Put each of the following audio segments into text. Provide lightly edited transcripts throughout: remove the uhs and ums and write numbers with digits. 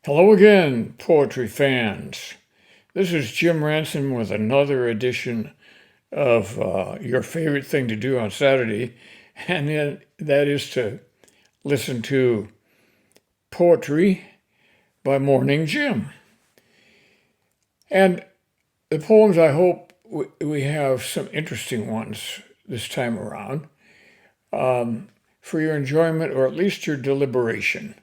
Hello again, poetry fans. This is Jim Ransom with another edition of your favorite thing to do on Saturday, and then that is to listen to poetry by Morning Jim. And the poems, I hope we have some interesting ones this time around for your enjoyment or at least your deliberation.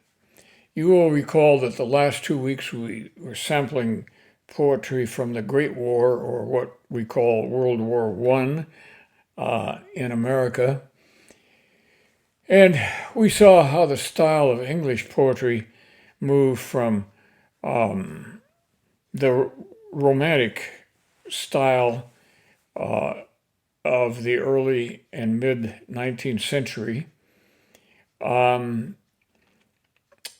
You will recall that the last 2 weeks we were sampling poetry from the Great War, or what we call World War I in America. And we saw how the style of English poetry moved from the romantic style of the early and mid 19th century.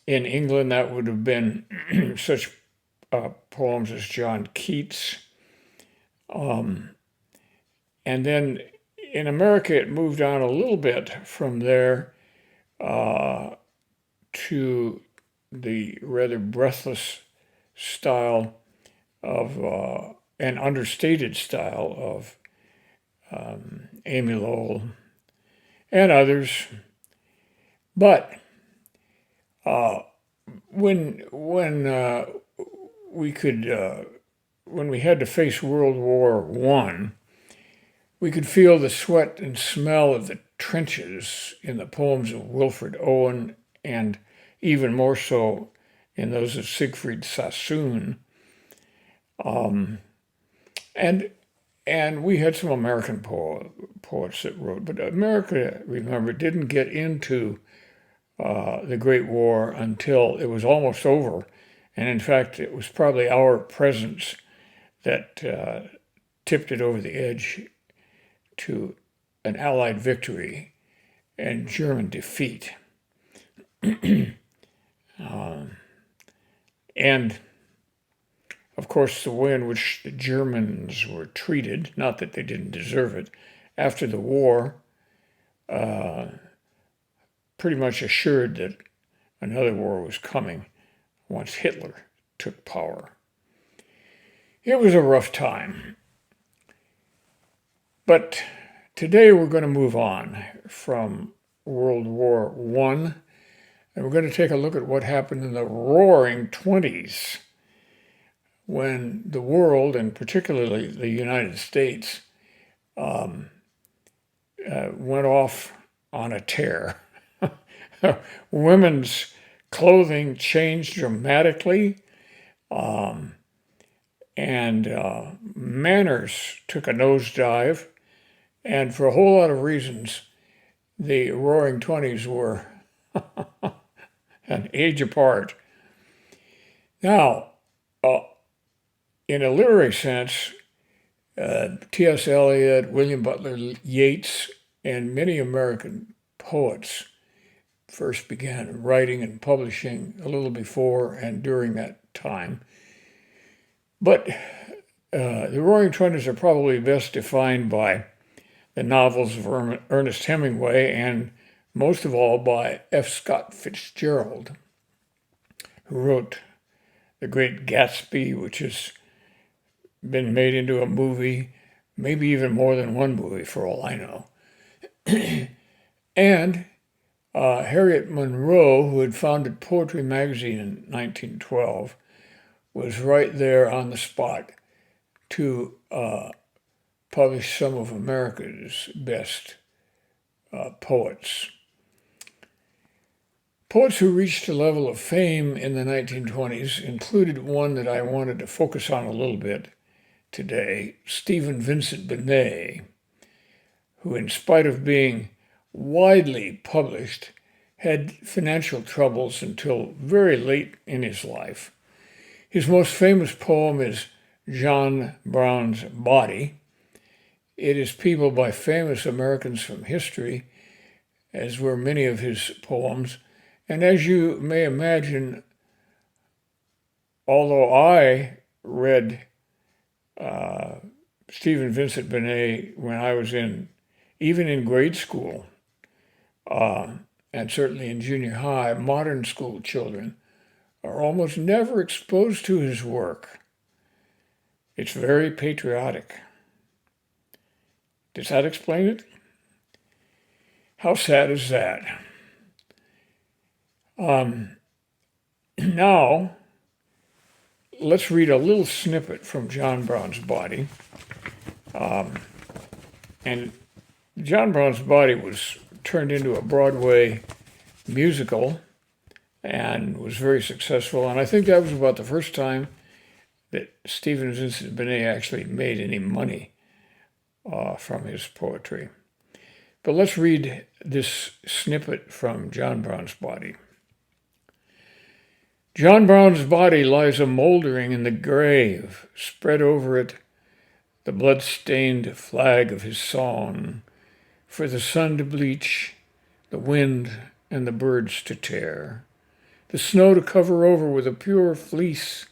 In England, that would have been such poems as John Keats. And then in America, it moved on a little bit from there to the rather breathless style of, and understated style of Amy Lowell and others. But when we had to face World War I, we could feel the sweat and smell of the trenches in the poems of Wilfred Owen, and even more so in those of Siegfried Sassoon. And we had some American poets that wrote, but America, remember, didn't get into the Great War until it was almost over. And in fact, it was probably our presence that tipped it over the edge to an Allied victory and German defeat. And of course, the way in which the Germans were treated, not that they didn't deserve it, after the war, pretty much assured that another war was coming once Hitler took power. It was a rough time. But today we're going to move on from World War I, and we're going to take a look at what happened in the Roaring '20s, when the world, and particularly the United States, went off on a tear. Women's clothing changed dramatically, and manners took a nosedive, and for a whole lot of reasons, the Roaring '20s were an age apart. Now, in a literary sense, T.S. Eliot, William Butler Yeats, and many American poets first began writing and publishing a little before and during that time. But the Roaring '20s are probably best defined by the novels of Ernest Hemingway, and most of all by F. Scott Fitzgerald, who wrote The Great Gatsby, which has been made into a movie, maybe even more than one movie for all I know. And Harriet Monroe, who had founded Poetry Magazine in 1912, was right there on the spot to publish some of America's best poets. Poets who reached a level of fame in the 1920s included one that I wanted to focus on a little bit today, Vincent Benay, who, in spite of being widely published, had financial troubles until very late in his life. His most famous poem is John Brown's Body. It is peopled by famous Americans from history, as were many of his poems. And as you may imagine, although I read Vincent Benay when I was even in grade school, and certainly in junior high, modern school children are almost never exposed to his work. It's very patriotic. Does that explain it? How sad is that? Now, let's read a little snippet from John Brown's Body. And John Brown's Body was turned into a Broadway musical and was very successful. And I think that was about the first time that Stephen Vincent Benay actually made any money from his poetry. But let's read this snippet from John Brown's Body. John Brown's body lies a mouldering in the grave, spread over it the blood-stained flag of his song, for the sun to bleach, the wind and the birds to tear, the snow to cover over with a pure fleece,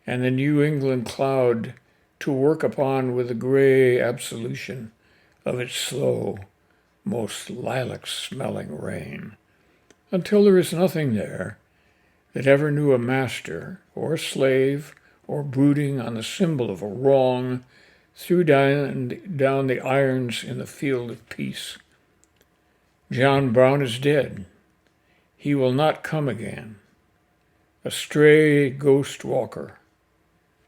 and the New England cloud to work upon with the gray absolution of its slow, most lilac-smelling rain, until there is nothing there that ever knew a master or a slave or brooding on the symbol of a wrong threw down the irons in the field of peace. John Brown is dead. He will not come again. A stray ghost walker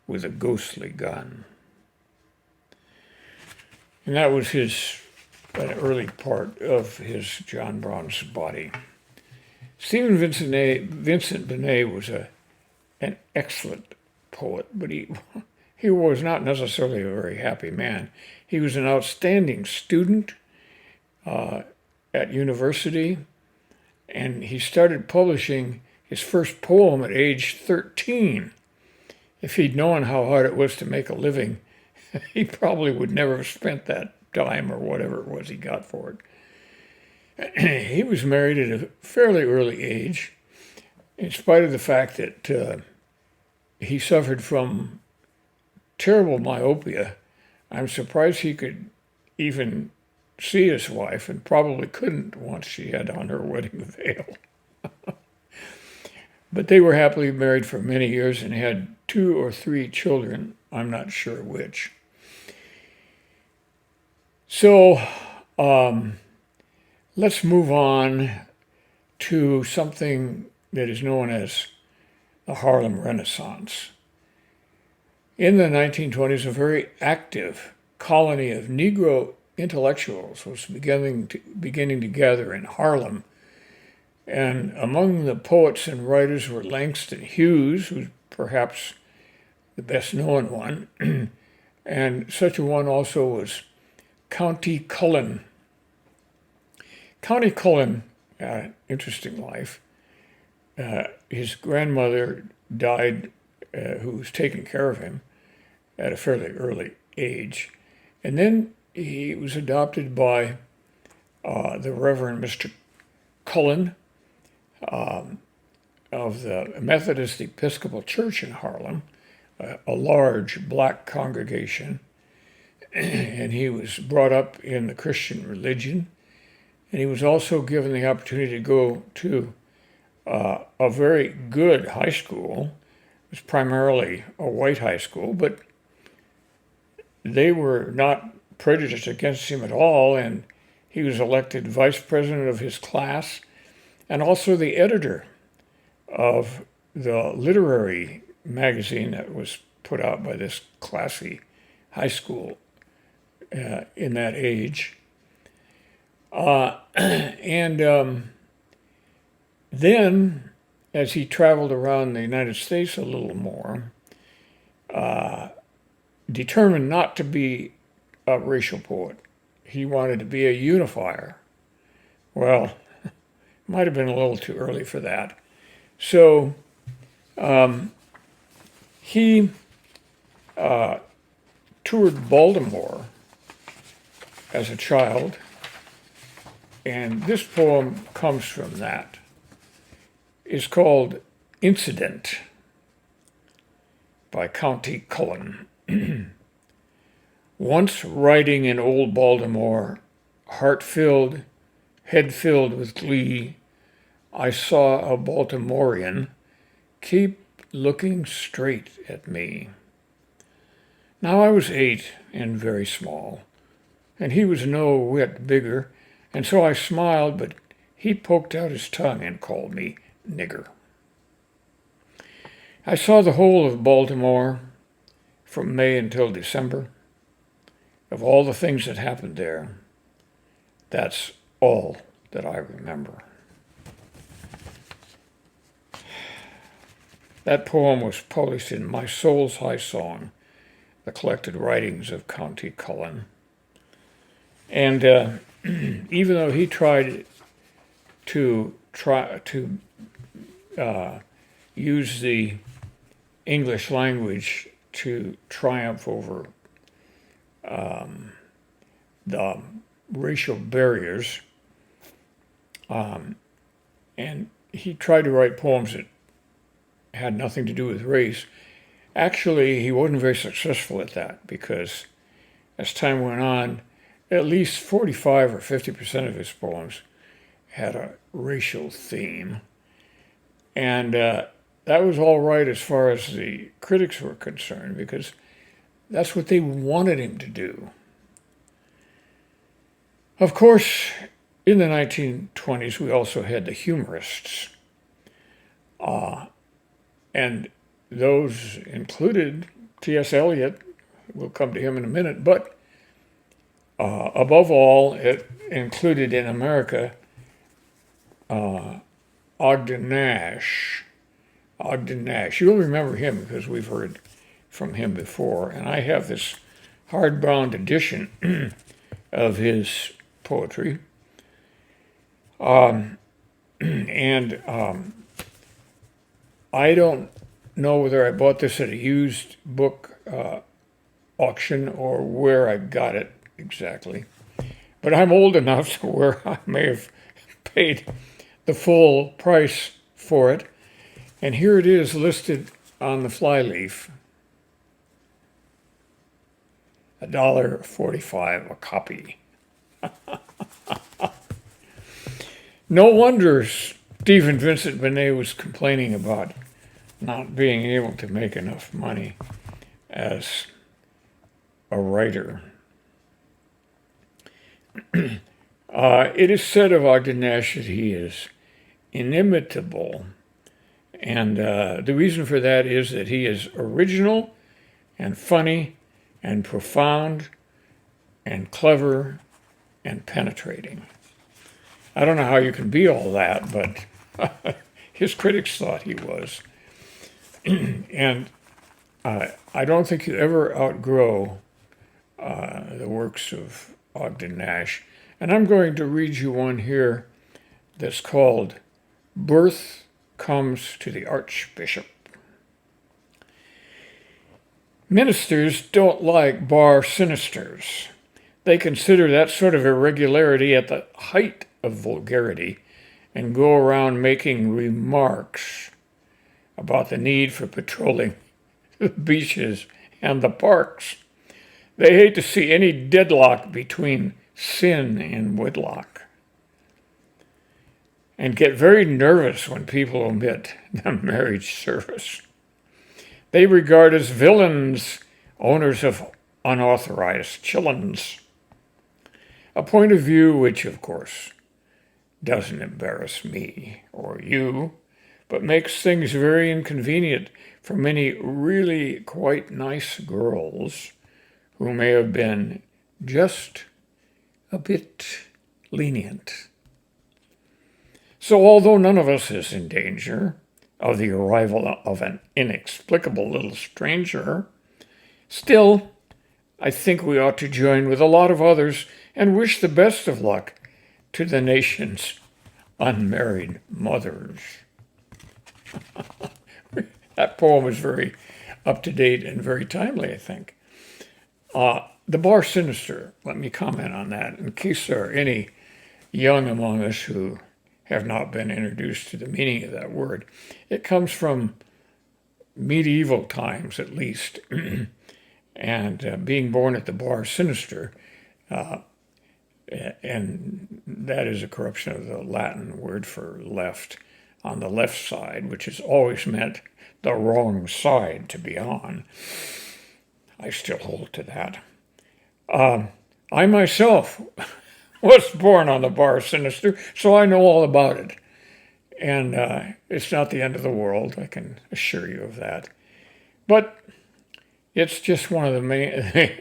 with a ghostly gun. And that was an early part of his John Brown's Body. Stephen Vincent Benay was an excellent poet, but he was not necessarily a very happy man. He was an outstanding student at university, and he started publishing his first poem at age 13. If he'd known how hard it was to make a living, he probably would never have spent that dime or whatever it was he got for it. He was married at a fairly early age, in spite of the fact that he suffered from terrible myopia. I'm surprised he could even see his wife, and probably couldn't once she had on her wedding veil. But they were happily married for many years and had 2 or 3 children. I'm not sure which. So, let's move on to something that is known as the Harlem Renaissance. In the 1920s, a very active colony of Negro intellectuals was beginning to gather in Harlem. And among the poets and writers were Langston Hughes, who's perhaps the best known one, and such a one also was Countee Cullen. Countee Cullen had an interesting life. His grandmother died, who was taking care of him at a fairly early age. And then he was adopted by the Reverend Mr. Cullen of the Methodist Episcopal Church in Harlem, a large black congregation. And he was brought up in the Christian religion. And he was also given the opportunity to go to a very good high school. It was primarily a white high school, but they were not prejudiced against him at all, and he was elected vice president of his class and also the editor of the literary magazine that was put out by this classy high school in that age. Then, as he traveled around the United States a little more, determined not to be a racial poet. He wanted to be a unifier. Well, might have been a little too early for that. So he toured Baltimore as a child, and this poem comes from that. It's called Incident by Countee Cullen. Once riding in old Baltimore, heart filled, head filled with glee, I saw a Baltimorean keep looking straight at me. Now I was 8 and very small, and he was no whit bigger, and so I smiled, but he poked out his tongue and called me nigger. I saw the whole of Baltimore from May until December. Of all the things that happened there, that's all that I remember. That poem was published in My Soul's High Song, the collected writings of Countee Cullen. And even though he tried to use the English language to triumph over the racial barriers, and he tried to write poems that had nothing to do with race. Actually, he wasn't very successful at that because as time went on, at least 45 or 50% of his poems had a racial theme. And that was all right as far as the critics were concerned because that's what they wanted him to do. Of course, in the 1920s, we also had the humorists. And those included T.S. Eliot. We'll come to him in a minute. But above all, it included in America Ogden Nash. Ogden Nash. You'll remember him because we've heard from him before. And I have this hardbound edition of his poetry. I don't know whether I bought this at a used book auction or where I got it exactly. But I'm old enough to where I may have paid the full price for it. And here it is listed on the flyleaf. $1.45 a copy. No wonder Stephen Vincent Benay was complaining about not being able to make enough money as a writer. It is said of Ogden Nash that he is inimitable. And the reason for that is that he is original and funny and profound and clever and penetrating. I don't know how you can be all that, but his critics thought he was. And I don't think you ever outgrow the works of Ogden Nash. And I'm going to read you one here that's called Birth Comes to the Archbishop. Ministers don't like bar sinisters. They consider that sort of irregularity at the height of vulgarity and go around making remarks about the need for patrolling the beaches and the parks. They hate to see any deadlock between sin and wedlock and get very nervous when people omit the marriage service. They regard as villains owners of unauthorized chillins, a point of view which, of course, doesn't embarrass me or you, but makes things very inconvenient for many really quite nice girls who may have been just a bit lenient. So although none of us is in danger of the arrival of an inexplicable little stranger, still, I think we ought to join with a lot of others and wish the best of luck to the nation's unmarried mothers. That poem is very up-to-date and very timely, I think. The bar sinister, let me comment on that in case there are any young among us who have not been introduced to the meaning of that word. It comes from medieval times, at least, and being born at the bar sinister, and that is a corruption of the Latin word for left, on the left side, which has always meant the wrong side to be on. I still hold to that. I myself was born on the bar sinister, so I know all about it. And it's not the end of the world, I can assure you of that. But it's just one of the main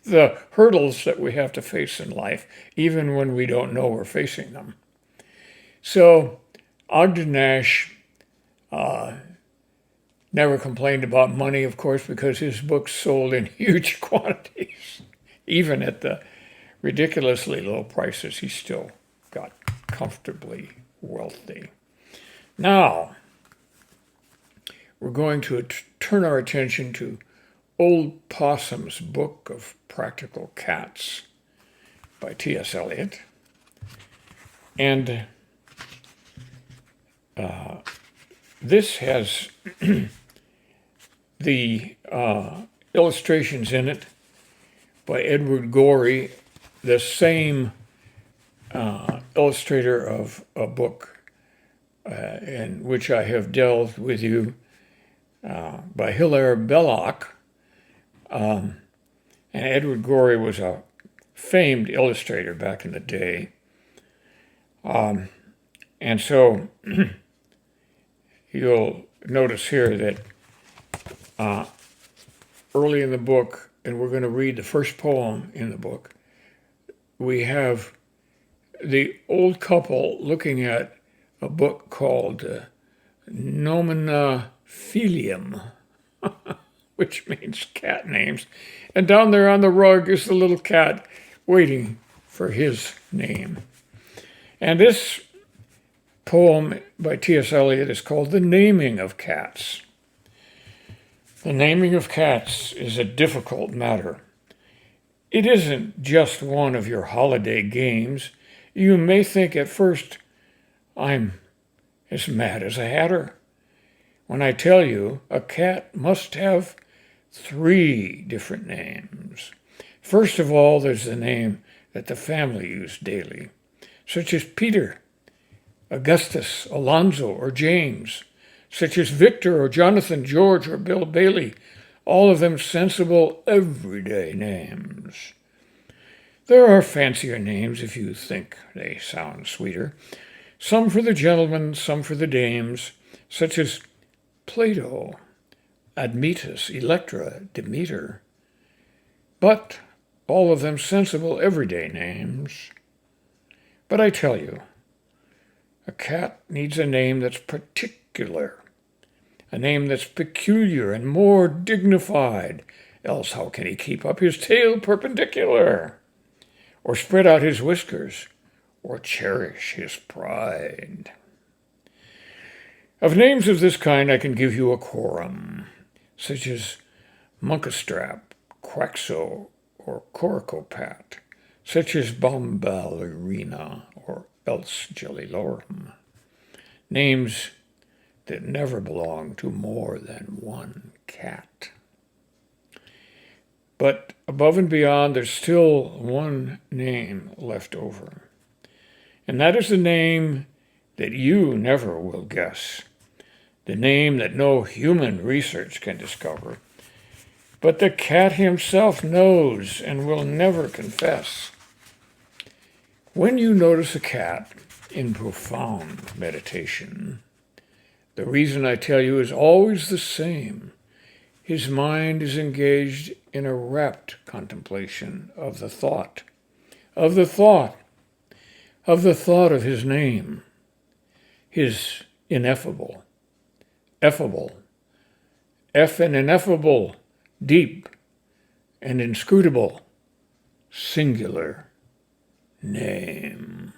the hurdles that we have to face in life, even when we don't know we're facing them. So Ogden Nash never complained about money, of course, because his books sold in huge quantities. Even at the ridiculously low prices, he still got comfortably wealthy. Now, we're going to turn our attention to Old Possum's Book of Practical Cats by T.S. Eliot. And this has the illustrations in it by Edward Gorey, the same illustrator of a book in which I have delved with you by Hilaire Belloc. And Edward Gorey was a famed illustrator back in the day. And so you'll notice here that early in the book, and we're going to read the first poem in the book, we have the old couple looking at a book called Nomina Filium, which means cat names. And down there on the rug is the little cat waiting for his name. And this poem by T.S. Eliot is called The Naming of Cats. The naming of cats is a difficult matter. It isn't just one of your holiday games. You may think at first, I'm as mad as a hatter when I tell you a cat must have 3 different names. First of all, there's the name that the family use daily, such as Peter, Augustus, Alonzo, or James, such as Victor or Jonathan, George, or Bill Bailey, all of them sensible, everyday names. There are fancier names if you think they sound sweeter, some for the gentlemen, some for the dames, such as Plato, Admetus, Electra, Demeter, but all of them sensible, everyday names. But I tell you, a cat needs a name that's particular, a name that's peculiar and more dignified, else how can he keep up his tail perpendicular, or spread out his whiskers, or cherish his pride? Of names of this kind I can give you a quorum, such as Monkastrap, Quaxo, or Coricopat, such as Bombalurina, or else Jellylorum, names that never belong to more than one cat. But above and beyond, there's still one name left over, and that is the name that you never will guess, the name that no human research can discover, but the cat himself knows and will never confess. When you notice a cat in profound meditation, the reason I tell you is always the same. His mind is engaged in a rapt contemplation of the thought of his name, his ineffable, effable, and ineffable, deep and inscrutable, singular name.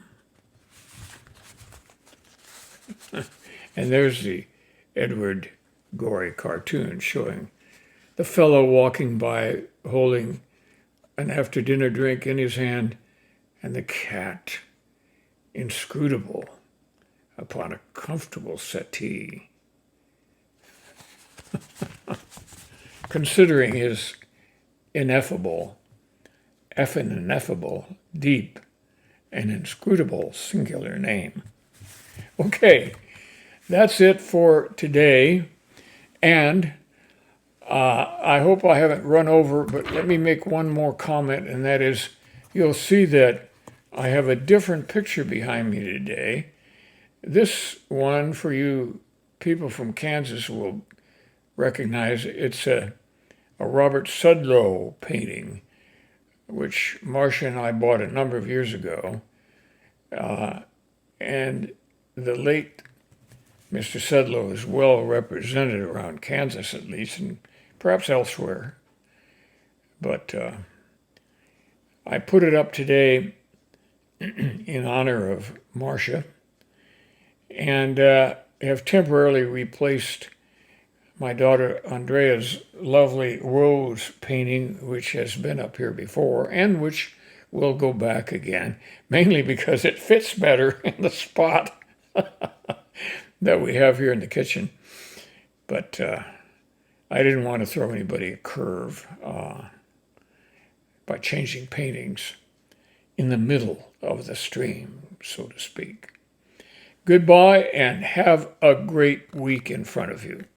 And there's the Edward Gorey cartoon showing the fellow walking by holding an after-dinner drink in his hand, and the cat, inscrutable, upon a comfortable settee, considering his ineffable, ineffable, deep, and inscrutable singular name. Okay, that's it for today. And I hope I haven't run over, but let me make one more comment, and that is you'll see that I have a different picture behind me today. This one, for you people from Kansas, will recognize it's a Robert Sudlow painting, which Marcia and I bought a number of years ago. And the late Mr. Sudlow is well represented around Kansas, at least, and perhaps elsewhere. But I put it up today in honor of Marcia, and have temporarily replaced my daughter Andrea's lovely rose painting, which has been up here before, and which will go back again, mainly because it fits better in the spot that we have here in the kitchen. But I didn't want to throw anybody a curve by changing paintings in the middle of the stream, so to speak. Goodbye, and have a great week in front of you.